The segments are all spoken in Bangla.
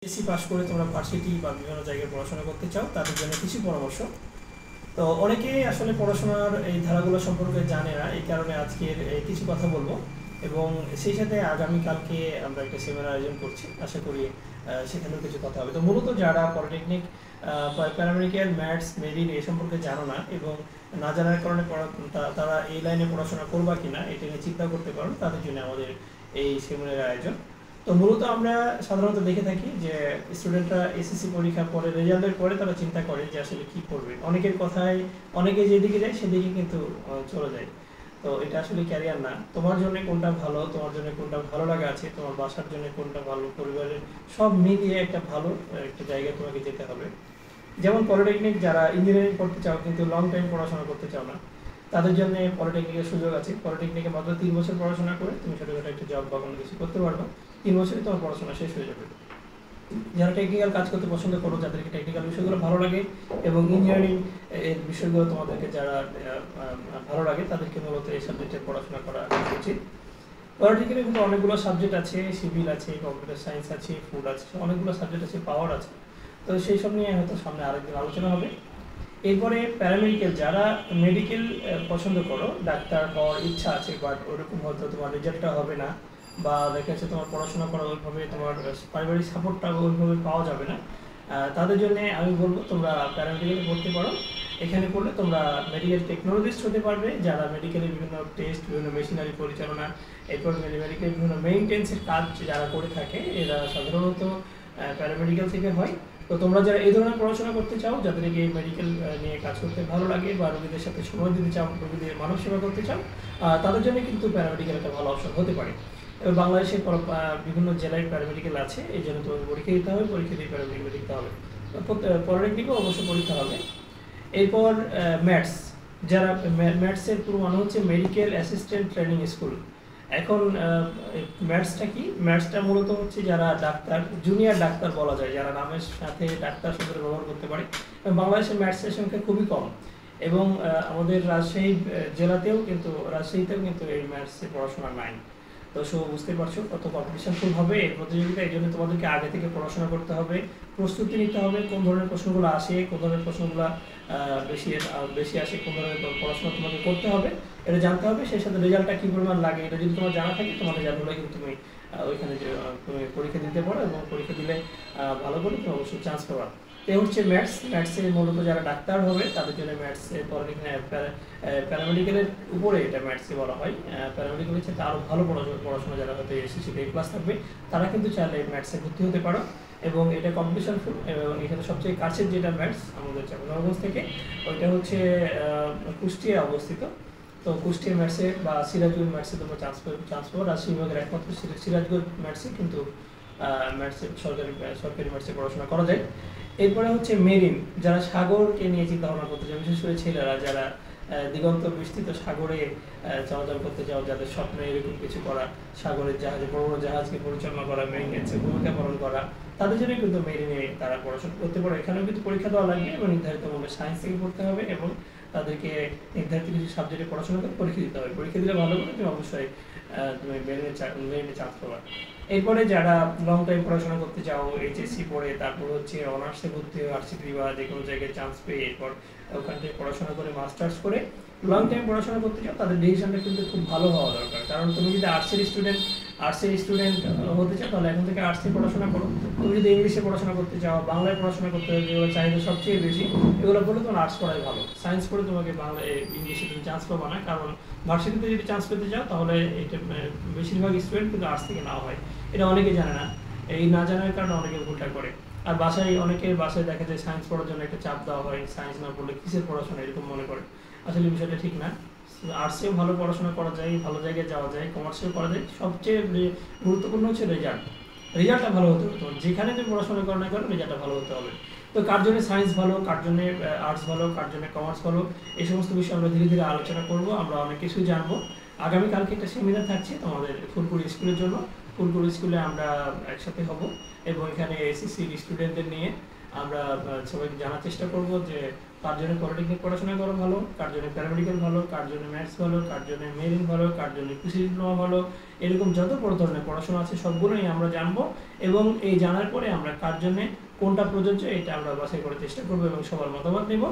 এসি পাস করে তোমরা ভার্সিটি বা বিভিন্ন জায়গায় পড়াশোনা করতে চাও তাদের জন্য কিছু পরামর্শ। তো অনেকেই আসলে পড়াশোনার এই ধারাগুলো সম্পর্কে জানে না, এই কারণে আজকের কিছু কথা বলবো। এবং সেই সাথে আগামীকালকে আমরা একটা সেমিনার আয়োজন করছি, আশা করি সেখানেও কিছু কথা হবে। তো মূলত যারা পলিটেকনিক, প্যারামেডিক্যাল, ম্যাথস, মেডিন এ সম্পর্কে জানো না এবং না জানার কারণে তারা এই লাইনে পড়াশোনা করবা কিনা এটা নিয়ে চিন্তা করতে পারো, তাদের জন্য আমাদের এই সেমিনারের আয়োজন। তো মূলত আমরা সাধারণত দেখে থাকি যে স্টুডেন্টরা এসএসসি পরীক্ষার পরে, রেজাল্টের পরে তারা চিন্তা করে যে আসলে কি করবে। অনেকের কথায় অনেকে যেদিকে যায় সেদিকে কিন্তু চলে যায়। তো এটা আসলে ক্যারিয়ার না। তোমার জন্য কোনটা ভালো, তোমার জন্য কোনটা ভালো লাগা আছে, তোমার বাসার জন্য কোনটা ভালো, পরিবারের সব মিলিয়ে একটা ভালো একটা জায়গায় তোমাকে যেতে হবে। যেমন পলিটেকনিক, যারা ইঞ্জিনিয়ারিং পড়তে চাও কিন্তু লং টাইম পড়াশোনা করতে চাও না, তাদের জন্য পলিটেকনিকের সুযোগ আছে। পলিটেকনিকে মাত্র 3 বছর পড়াশোনা করে তুমি ছোটখাটো একটা জব বা কোনো কিছু করতে পারবে, 3 বছরে তোমার পড়াশোনা শেষ হয়ে যাবে। যারা টেকনিক্যাল কাজ করতে পছন্দ করো, যাদেরকে টেকনিক্যাল বিষয়গুলো ভালো লাগে এবং ইঞ্জিনিয়ারিং এর বিষয়গুলো তোমাদেরকে যারা ভালো লাগে, তাদেরকে মূলত এই সাবজেক্টে পড়াশোনা করা উচিত। পলিটেকনিকে কিন্তু অনেকগুলো সাবজেক্ট আছে, সিভিল আছে, কম্পিউটার সায়েন্স আছে, ফুড আছে, অনেকগুলো সাবজেক্ট আছে, পাওয়ার আছে। তো সেই সব নিয়ে হয়তো সামনে আরেকদিন আলোচনা হবে। এরপরে প্যারামেডিক্যাল, যারা মেডিকেল পছন্দ করো, ডাক্তার হওয়ার ইচ্ছা আছে, বাট ওরকম হয়তো তোমার রেজাল্টটা হবে না, বা দেখা যাচ্ছে তোমার পড়াশোনা করা ওইভাবে, তোমার পারিবারিক সাপোর্টটা ওইভাবে পাওয়া যাবে না, তাদের জন্য আমি বলবো তোমরা প্যারামেডিক্যালে পড়তে পারো। এখানে পড়লে তোমরা মেডিকেল টেকনোলজিস্ট হতে পারবে, যারা মেডিকেলের বিভিন্ন টেস্ট, বিভিন্ন মেশিনারি পরিচালনা, এরপর মেডিকেল বিভিন্ন মেইনটেন্সের কাজ যারা করে থাকে, এরা সাধারণত প্যারামেডিক্যাল থেকে হয়। তো তোমরা যারা এই ধরনের পড়াশোনা করতে চাও, যাদেরকে মেডিকেল নিয়ে কাজ করতে ভালো লাগে বা রোগীদের সাথে সময় দিতে চাও, রোগীদের মানব সেবা করতে চাও, তাদের জন্য কিন্তু প্যারামেডিক্যাল একটা ভালো অপশন হতে পারে। এবার বাংলাদেশের বিভিন্ন জেলায় প্যারামেডিক্যাল আছে, এই জন্য তোমাকে পরীক্ষা দিতে হবে, পরীক্ষা দিয়ে প্যারামেডিক্যাল দিতে হবে। পলিটেকনিকও অবশ্যই পরীক্ষা হবে। এরপর ম্যাথস, যারা ম্যাথসের পুরো মানে হচ্ছে মেডিকেল অ্যাসিস্ট্যান্ট ট্রেনিং স্কুল। এখন ম্যাথসটা কি? ম্যাথসটা মূলত হচ্ছে যারা ডাক্তার, জুনিয়র ডাক্তার বলা যায়, যারা নামের সাথে ডাক্তার শব্দটা ব্যবহার করতে পারে। বাংলাদেশের ম্যাথসের সংখ্যা খুবই কম এবং আমাদের রাজশাহী জেলাতেও কিন্তু, রাজশাহীতেও কিন্তু এই ম্যাথসের পড়াশোনা নাই। তো বুঝতে পারছো কত কম্পিটিশনফুল হবে এই প্রতিযোগিতা। এই জন্য তোমাদেরকে আগে থেকে পড়াশোনা করতে হবে, প্রস্তুতি নিতে হবে, কোন ধরনের প্রশ্নগুলো আসে, কোন ধরনের প্রশ্নগুলো বেশি আসে, কোন ধরনের পড়াশোনা তোমাকে করতে হবে, এটা জানতে হবে। সেই সাথে রেজাল্টটা কী পরিমাণ লাগে এটা যদি তোমার জানা থাকে, তোমার রেজাল্টগুলো কিন্তু তুমি ওইখানে যে তুমি পরীক্ষা দিতে পারো এবং পরীক্ষা দিলে ভালো করে তুমি অবশ্যই চান্স পাবা। এই হচ্ছে ম্যাথস। ম্যাথসের মূলত যারা ডাক্তার হবে তাদের জন্য ম্যাথসের প্যারামেডিক্যালের উপরে এটা ম্যাথসে বলা হয়। প্যারামেডিক্যালের ক্ষেত্রে আরও ভালো পড়াশোনা যারা হয়তো এসএসসিতে এ প্লাস থাকবে, তারা কিন্তু চাইলে ম্যাথসে ভর্তি হতে পারো। এবং এটা কম্পিটিশন ফুল, এবং এখানে সবচেয়ে কাছের যেটা ম্যাথস আমাদের চাঁপাইনবাবগঞ্জ থেকে, ওইটা হচ্ছে কুষ্টিয়ায় অবস্থিত। তো কুষ্টিয়া ম্যাথসে বা সিরাজগঞ্জ ম্যাথসে তোমরা চান্স পাবো। রাজশাহী বিভাগের একমাত্র সিরাজগঞ্জ ম্যাথসে কিন্তু ম্যাথসে সরকারি ম্যাথসে পড়াশোনা করা যায়। এরপরে হচ্ছে মেরিন, যারা সাগরকে নিয়ে চিন্তা ভাবনা করতে চায়, বিশেষ করে ছেলেরা যারা দিগন্ত বিস্তৃত সাগরে চলাচল করতে চাও, যাদের স্বপ্ন এরকম কিছু করা, সাগরের জাহাজে, বড় বড় জাহাজকে পরিচালনা করা, মেইনটেন্সে ভূমিকা পালন করা, তাদের জন্য কিন্তু মেরিনে তারা পড়াশোনা করতে পারে। এখানেও কিন্তু পরীক্ষা দেওয়া লাগবে এবং নির্ধারিতভাবে সায়েন্স থেকে পড়তে হবে এবং তাদেরকে নির্ধারিত কিছু সাবজেক্টে পড়াশোনা করে পরীক্ষা দিতে হবে। পরীক্ষা দিলে ভালো করে তুমি অবশ্যই তুমি মেরিনে চান্স পাবা। এরপরে যারা লং টাইম পড়াশোনা করতে চাও, এইচএসসি পড়ে তারপর হচ্ছে অনার্সে ভর্তি হয়ে ভার্সিটি বা যে কোনো জায়গায় চান্স পেয়ে এরপর ওখান থেকে পড়াশোনা করে মাস্টার্স করে লং টাইম পড়াশোনা করতে চাও, তাদের ডিসিশনটা কিন্তু খুব ভালো হওয়া দরকার। কারণ তুমি যদি আর্টসের স্টুডেন্ট হতে চাও, তাহলে এখন থেকে আর্টসে পড়াশোনা করো। তুমি যদি ইংলিশে পড়াশোনা করতে চাও, বাংলায় পড়াশোনা করতে হবে, যেগুলো চাহিদা সবচেয়ে বেশি, এগুলো পড়লে তোমার আর্টস পড়াই ভালো। সায়েন্স পড়ে তোমাকে ইংলিশে তুমি চান্স পাবো না, কারণ ভার্সিটিতে যদি চান্স পেতে চাও তাহলে এটা বেশিরভাগ স্টুডেন্ট কিন্তু আর্টস থেকে নেওয়া হয়। এটা অনেকে জানে না, এই না জানার কারণে অনেকে ভুলটা করে। আর অনেকের বাসায় দেখা যায় সায়েন্স পড়ার জন্য একটা চাপ দেওয়া হয়, সায়েন্স না পড়লে কিসের পড়াশোনা এরকম মনে করে। আসলে বিষয়টা ঠিক না। আর্টসেও ভালো পড়াশোনা করা যায়, ভালো জায়গায় যাওয়া যায়, কমার্সেও করা যায়। সবচেয়ে গুরুত্বপূর্ণ হচ্ছে রেজাল্টটা ভালো হতে হবে। তোমার যেখানে তুমি পড়াশোনা করো না কেন, রেজাল্টটা ভালো হতে হবে। তো কার জন্য সায়েন্স ভালো, কার জন্য আর্টস ভালো, কার জন্য কমার্স ভালো, এই সমস্ত বিষয়ে আমরা ধীরে ধীরে আলোচনা করব। আমরা অনেক কিছুই জানবো। আগামীকালকে একটা সেমিনার থাকছে তোমাদের ফুলপুর স্কুলের জন্য। ফুলপুর স্কুলে আমরা একসাথে হব এবং এখানে এসএসসির স্টুডেন্টদের নিয়ে আমরা সবাইকে জানার চেষ্টা করব যে কার জন্য পলিটেকনিক পড়াশোনা করা ভালো, কার জন্য প্যারামেডিক্যাল ভালো, কার জন্য ম্যাথস ভালো, কার জন্য মেরিন ভালো, কার জন্য কৃষি ডিপ্লোমা ভালো, এরকম যত বড় ধরনের পড়াশোনা আছে সবগুলোই আমরা জানবো। এবং এই জানার পরে আমরা কার জন্য কোনটা প্রযোজ্য এটা আমরা বাছাই করার চেষ্টা করবো এবং সবার মতামত নেব।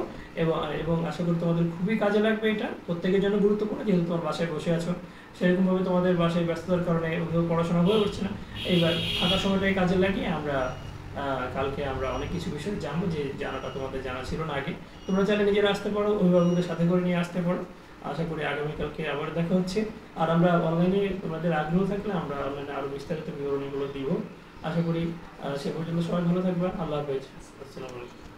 এবং আশা করি তোমাদের খুবই কাজে লাগবে। এটা প্রত্যেকের জন্য গুরুত্বপূর্ণ, যেহেতু তোমার বাসায় বসে আছো, সেরকমভাবে তোমাদের বাসায় ব্যস্ততার কারণে ওইভাবে পড়াশোনা হয়ে উঠছে না। এইবার ফাঁকা সময়টাকে কাজে লাগিয়ে আমরা কালকে আমরা অনেক কিছু বিষয় জানবো যে জানাটা তোমাদের জানা ছিল না আগে। তোমরা চাইলে নিজেরা আসতে পারো, অভিভাবকদের সাথে করে নিয়ে আসতে পারো। আশা করি আগামীকালকে আবার দেখা হচ্ছে। আর আমরা অনলাইনে তোমাদের আগ্রহ থাকলে আমরা অনলাইনে আরও বিস্তারিত বিবরণীগুলো দিব। আশা করি সে পর্যন্ত সবাই ভালো থাকবে। আল্লাহ হাফেজ। আসসালামু আলাইকুম।